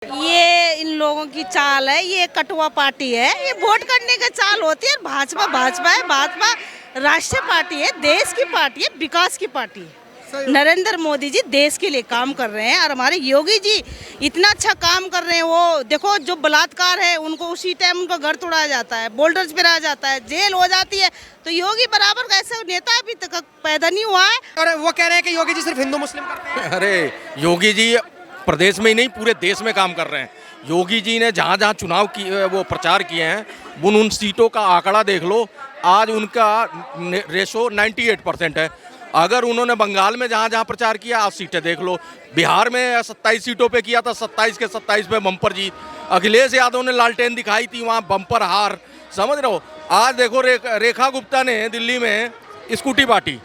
ये इन लोगों की चाल है, ये कटुआ पार्टी है, ये वोट करने का चाल होती है। भाजपा भाजपा है, भाजपा राष्ट्रीय पार्टी है, देश की पार्टी है, विकास की पार्टी है। नरेंद्र मोदी जी देश के लिए काम कर रहे हैं और हमारे योगी जी इतना अच्छा काम कर रहे हैं। वो देखो जो बलात्कार है उनको उसी टाइम उनका घर तोड़ा जाता है, बोल्डर्स पे रह जाता है, जेल हो जाती है। तो योगी बराबर का ऐसा नेता अभी तक पैदा नहीं हुआ है। और वो कह रहे हैं कि योगी जी सिर्फ हिंदू मुस्लिम करते हैं। अरे योगी जी प्रदेश में ही नहीं पूरे देश में काम कर रहे हैं। योगी जी ने जहाँ जहाँ चुनाव की वो प्रचार किए हैं उन सीटों का आंकड़ा देख लो। आज उनका रेशो 98% है। अगर उन्होंने बंगाल में जहाँ जहाँ प्रचार किया आज सीटें देख लो। बिहार में 27 सीटों पे किया था, 27 के 27 पे बम्पर जीत। अखिलेश यादव ने लालटेन दिखाई थी, वहाँ बम्पर हार। समझ रहे हो। आज देखो रेखा गुप्ता ने दिल्ली में स्कूटी बांटी।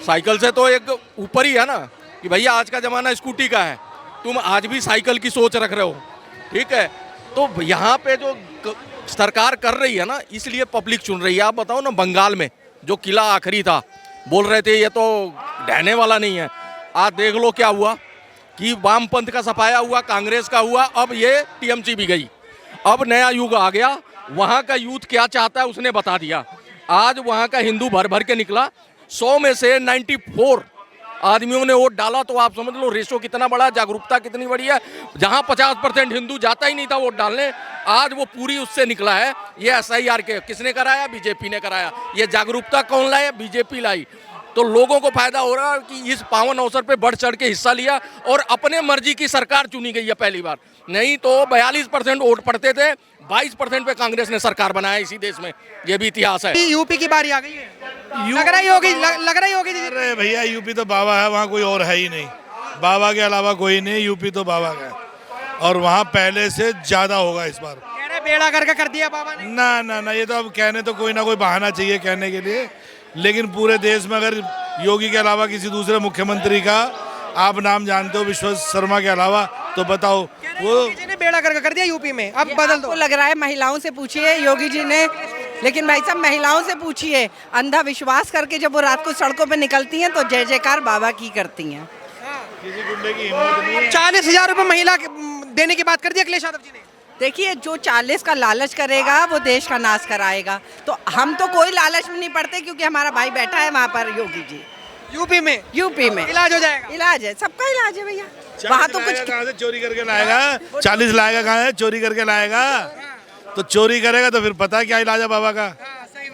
साइकिल से तो एक ऊपर ही है ना कि भैया आज का ज़माना स्कूटी का है, तुम आज भी साइकिल की सोच रख रहे हो। ठीक है, तो यहाँ पे जो सरकार कर रही है ना, इसलिए पब्लिक चुन रही है। आप बताओ ना, बंगाल में जो किला आखिरी था, बोल रहे थे ये तो ढहने वाला नहीं है। आज देख लो क्या हुआ कि वामपंथ का सफाया हुआ, कांग्रेस का हुआ, अब ये टीएमसी भी गई। अब नया युग आ गया। वहाँ का यूथ क्या चाहता है उसने बता दिया। आज वहाँ का हिंदू भर भर के निकला। 100 में से 94 आदमियों ने वोट डाला। तो आप समझ लो रेशो कितना बड़ा, जागरूकता कितनी बड़ी है। जहां 50% हिंदू जाता ही नहीं था वोट डालने, आज वो पूरी उससे निकला है। ये SIR के किसने कराया? बीजेपी ने कराया। ये जागरूकता कौन लाया? बीजेपी लाई। तो लोगों को फायदा हो रहा है कि इस पावन अवसर पे बढ़ चढ़ के हिस्सा लिया और अपने मर्जी की सरकार चुनी गई है पहली बार। नहीं तो 42% वोट पड़ते थे, 22% पे कांग्रेस ने सरकार बनाया इसी देश में। ये भी इतिहास है। यूपी की बारी आ गई है। लग रहा है योगी जी। अरे भैया यूपी तो बाबा है, वहाँ कोई और है ही नहीं। बाबा के अलावा कोई नहीं, यूपी तो बाबा का है और वहाँ पहले से ज्यादा होगा इस बार। कह रहे बेड़ा करके कर दिया बाबा ने। ना ना ना, ये तो अब कहने तो कोई ना कोई बहाना चाहिए कहने के लिए। लेकिन पूरे देश में अगर योगी के अलावा किसी दूसरे मुख्यमंत्री का आप नाम जानते हो विश्व शर्मा के अलावा, तो बताओ। वो योगी जी ने बेड़ा करके कर दिया यूपी में। अब बदल दो। लग रहा है महिलाओं से पूछिए योगी जी ने, लेकिन भाई साहब महिलाओं से पूछिए, अंधा विश्वास करके जब वो रात को सड़कों पे निकलती हैं तो जय जयकार बाबा की करती हैं। किसी गुंडे की हिम्मत नहीं है। 40,000 रुपए महिला देने की बात कर दी अखिलेश यादव जी ने। देखिए जो 40 का लालच करेगा वो देश का नाश कराएगा। तो हम तो कोई लालच में नहीं पड़ते क्योंकि हमारा भाई बैठा है वहाँ पर योगी जी। यूपी में इलाज हो जाएगा। इलाज है, सबका इलाज है भैया। वहाँ तो कुछ कहाँ से चोरी करके लाएगा? 40 लाएगा कहाँ है? चोरी करके लाएगा। तो चोरी करेगा तो फिर पता है क्या इलाज है बाबा का।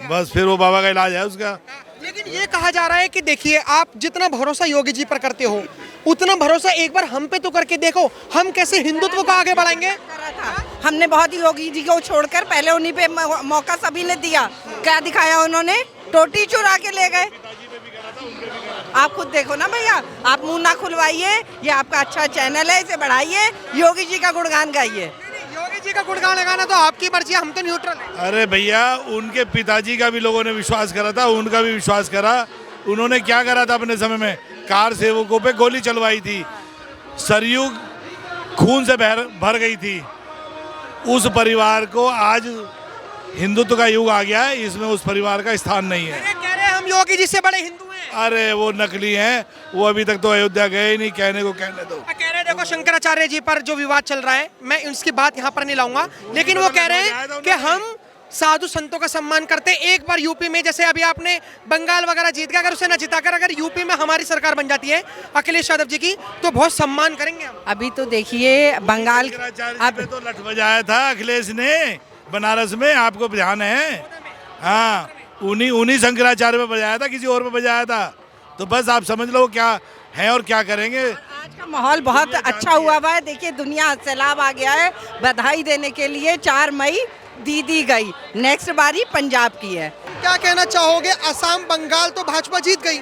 बस फिर वो बाबा का इलाज है उसका। लेकिन ये कहा जा रहा है कि देखिए आप जितना भरोसा योगी जी पर करते हो उतना भरोसा एक बार हम पे तो करके देखो, हम कैसे हिंदुत्व को आगे बढ़ाएंगे। हमने बहुत योगी जी को छोड़कर पहले उन्हीं पे मौका सभी ने दिया। क्या दिखाया उन्होंने? टोटी चुरा के ले गए। आप खुद देखो ना भैया, आप मुंह ना खुलवाइए। ये आपका अच्छा चैनल है, इसे बढ़ाइए, योगी जी का गुणगान गाइए। योगी जी का गुणगान लगाना तो आपकी मर्जी है, हम तो न्यूट्रल हैं। अरे भैया उनके पिताजी का भी लोगों ने विश्वास करा था, उनका भी विश्वास करा। उन्होंने क्या करा था अपने समय में? कार सेवकों पे गोली चलवाई थी, सरयू खून से भर गई थी। उस परिवार को आज हिंदुत्व का युग आ गया है, इसमें उस परिवार का स्थान नहीं है। कह रहे हम योगी जी से बड़े हिंदू हैं। अरे वो नकली हैं, वो अभी तक तो अयोध्या गए ही नहीं। कहने को कहने दो। कह रहे देखो शंकराचार्य जी पर जो विवाद चल रहा है, मैं उसकी बात यहाँ पर नहीं लाऊंगा, लेकिन वो कह रहे हैं कि हम साधु संतों का सम्मान करते। एक बार यूपी में जैसे अभी आपने बंगाल वगैरह जीत गया, अगर उसे न जिताकर अगर यूपी में हमारी सरकार बन जाती है अखिलेश यादव जी की, तो बहुत सम्मान करेंगे हम। अभी तो देखिए बंगाल अब तो लठ बजाया था अखिलेश ने बनारस में, आपको ध्यान है? हाँ, उन्हीं शंकराचार्य पे बजाया था, किसी और पे बजाया था। तो बस आप समझ लो क्या है और क्या करेंगे। आज का माहौल बहुत अच्छा हुआ है। देखिए दुनिया सैलाब आ गया है बधाई देने के लिए। 4 मई दीदी गई, नेक्स्ट बारी पंजाब की है। क्या कहना चाहोगे? असम बंगाल तो भाजपा जीत गई,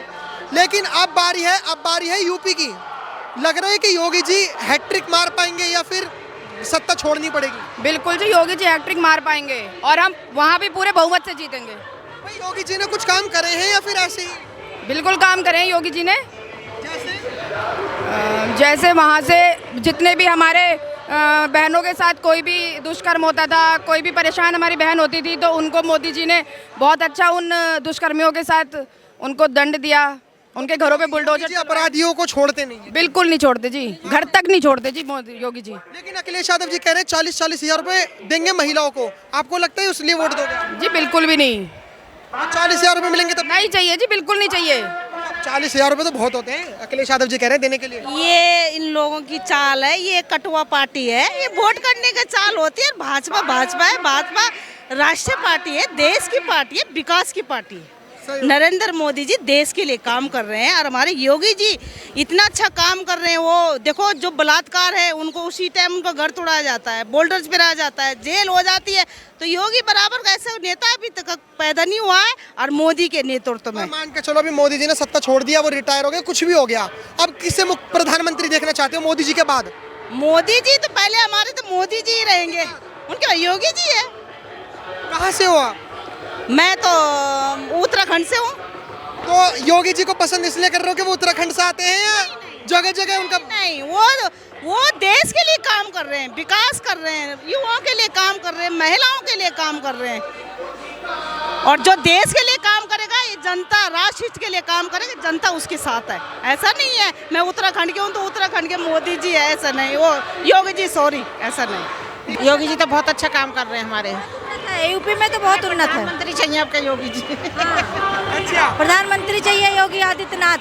लेकिन अब बारी है यूपी की। लग रहा है कि योगी जी हैट्रिक मार पाएंगे या फिर सत्ता छोड़नी पड़ेगी? बिल्कुल जी, योगी जी हैट्रिक मार पाएंगे और हम वहाँ भी पूरे बहुमत से जीतेंगे। भाई योगी जी ने कुछ काम करे हैं या फिर ऐसे ही? बिल्कुल काम करे हैं योगी जी ने। जैसे वहाँ से जितने भी हमारे बहनों के साथ कोई भी दुष्कर्म होता था, कोई भी परेशान हमारी बहन होती थी, तो उनको मोदी जी ने बहुत अच्छा उन दुष्कर्मियों के साथ उनको दंड दिया। उनके घरों पे बुलडोजर जी अपराधियों को छोड़ते नहीं है। बिल्कुल नहीं छोड़ते जी, घर तक नहीं छोड़ते जी मोदी योगी जी। लेकिन अखिलेश यादव जी कह रहे हैं 40-40 हजार रुपए देंगे महिलाओं को, आपको लगता है इसलिए वोट दोगे? जी बिल्कुल भी नहीं, 40 हजार रुपए मिलेंगे तब? नहीं चाहिए जी, बिल्कुल नहीं चाहिए। 40 हजार रुपए तो बहुत होते हैं, अखिलेश यादव जी कह रहे हैं देने के लिए। ये इन लोगों की चाल है, ये कटुआ पार्टी है, ये वोट करने का चाल होती है। भाजपा भाजपा है, भाजपा राष्ट्रीय पार्टी है, देश की पार्टी है, विकास की पार्टी है। नरेंद्र मोदी जी देश के लिए काम कर रहे हैं और हमारे योगी जी इतना अच्छा काम कर रहे हैं। वो देखो जो बलात्कार है उनको उसी टाइम उनका घर तोड़ा जाता है, बोल्डर्स पे रह जाता है, जेल हो जाती है। तो योगी बराबर का ऐसा नेता अभी तक पैदा नहीं हुआ है और मोदी के नेतृत्व में। मान के चलो अभी मोदी जी ने सत्ता छोड़ दिया, वो रिटायर हो गए, कुछ भी हो गया, अब किसे प्रधानमंत्री देखना चाहते हो मोदी जी के बाद? मोदी जी तो पहले हमारे तो मोदी जी ही रहेंगे, उनके योगी जी है। कहाँ से हो आप? मैं तो उत्तराखंड से हूँ। तो योगी जी को पसंद इसलिए कर रहे हो कि वो उत्तराखंड से आते हैं या जगह जगह उनका? नहीं, वो देश के लिए काम कर रहे हैं, विकास कर रहे हैं, युवाओं के लिए काम कर रहे हैं, महिलाओं के लिए काम कर रहे हैं। और जो देश के लिए काम करेगा, ये जनता राष्ट्र हित के लिए काम करेगा, जनता उसके साथ है। ऐसा नहीं है मैं उत्तराखंड के हूँ तो उत्तराखंड के मोदी जी है, ऐसा नहीं। वो योगी जी सॉरी, ऐसा नहीं। योगी जी तो बहुत अच्छा काम कर रहे हैं हमारे यूपी में तो बहुत उन्नत है। मंत्री चाहिए आपके योगी जी। अच्छा, प्रधानमंत्री चाहिए योगी आदित्यनाथ।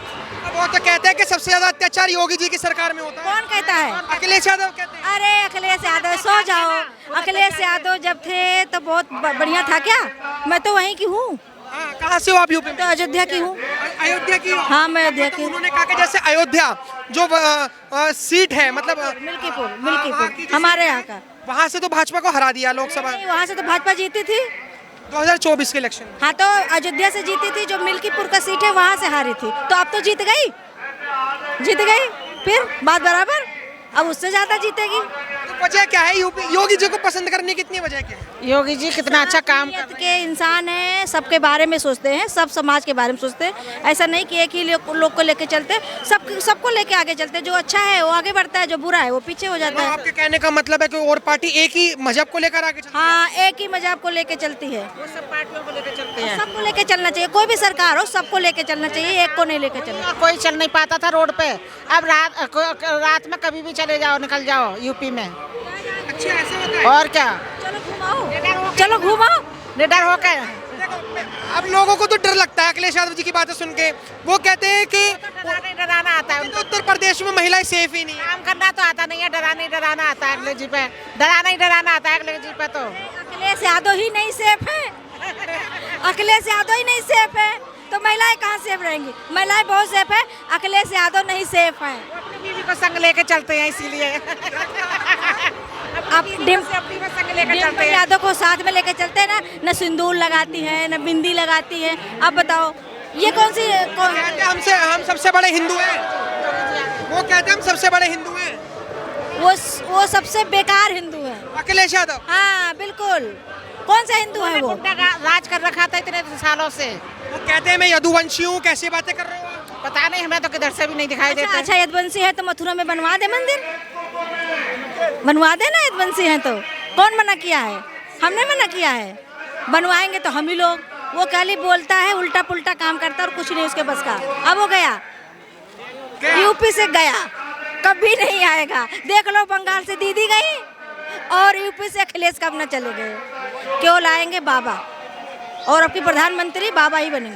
वो तो कहते हैं कि सबसे ज्यादा अत्याचार योगी जी की सरकार में होता है। कौन कहता है? अखिलेश यादव कहते हैं। अरे अखिलेश यादव सो जाओ, अखिलेश यादव जब थे तो बहुत बढ़िया था क्या? मैं तो वहीं की हूँ। हाँ, कहाँ से हो आप? यूपी में? तो अयोध्या की हूँ। अयोध्या की हो? हाँ मैं अयोध्या की तो हूँ। उन्होंने कहा कि जैसे अयोध्या जो सीट है, मतलब मिल्कीपुर हमारे यहाँ का। वहाँ से तो भाजपा को हरा दिया लोकसभा नहीं, वहाँ से तो भाजपा जीती थी। 2024 के इलेक्शन में। हाँ तो अयोध्या से जीती थी, जो मिल्कीपुर का सीट है वहाँ से हारी थी, तो अब तो जीत गई, फिर बात बराबर, अब उससे ज्यादा जीतेगी। तो वजह क्या है योगी जी को पसंद करने की इतनी वजह क्या है? योगी जी कितना अच्छा काम कर नीयत के इंसान हैं, सबके बारे में सोचते हैं, सब समाज के बारे में सोचते हैं। ऐसा नहीं कि एक ही लोग को लेके चलते, सबको लेके आगे चलते। जो अच्छा है वो आगे बढ़ता है, जो बुरा है वो पीछे हो जाता है। आपके कहने का मतलब है कि और पार्टी एक ही मजहब को लेकर आगे चलती है? हाँ, एक ही मजहब को लेके चलती है। वो सब पार्टियों को लेकर चलते हैं। सबको लेके चलना चाहिए, कोई भी सरकार हो सबको लेके चलना चाहिए, एक को नहीं लेके चलना। और कोई चल नहीं पाता था रोड पे, अब रात में कभी भी चले जाओ, निकल जाओ यूपी में। अच्छा, ऐसा होता है? और क्या, चलो घुमाओ निडर होकर। अब लोगों को तो डर लगता है अखिलेश यादव जी की बातें सुन के। वो कहते हैं कि डराना आता है तो उत्तर प्रदेश में महिलाएं सेफ ही नहीं है। काम करना तो आता नहीं है, डराना आता है अगले जी पे, डराना आता है अगले जी पे। तो अखिलेश यादव ही नहीं सेफ है, अखिलेश यादव ही नहीं सेफ है, तो महिलाएं कहाँ सेफ रहेंगी? महिलाएं बहुत सेफ है, अखिलेश यादव नहीं सेफ है। बीवी को संग लेके चलते हैं इसीलिए। आप अपनी को संग लेके चलते हैं। यादव को साथ में लेके चलते हैं ना, न सिंदूर लगाती है न बिंदी लगाती है। अब बताओ ये कौन सी कहते हैं हम सबसे बड़े हिंदू हैं, वो कहते हैं हम सबसे बड़े हिंदू हैं। वो सबसे बेकार हिंदू है अखिलेश यादव। हाँ बिल्कुल, कौन सा हिंदू है वो? राज कर रखा था इतने सालों से। वो कहते हैं मैं यदुवंशी हूँ, कैसी बातें कर रहे हो? पता नहीं, हमें तो किधर से भी नहीं दिखाई देता। अच्छा यदुवंशी है तो मथुरा में बनवा दे मंदिर, बनवा दे ना। यदुवंशी है तो कौन मना किया है? हमने मना किया है, बनवाएंगे तो हम ही लोग। वो खाली बोलता है, उल्टा पुल्टा काम करता है और कुछ नहीं उसके बस का। अब वो गया, यूपी से गया, कभी नहीं आएगा। देख लो बंगाल से दीदी गई और यूपी से अखिलेश कब न चले गए। क्यों लाएंगे? बाबा, और आपकी प्रधानमंत्री बाबा ही बनेंगे।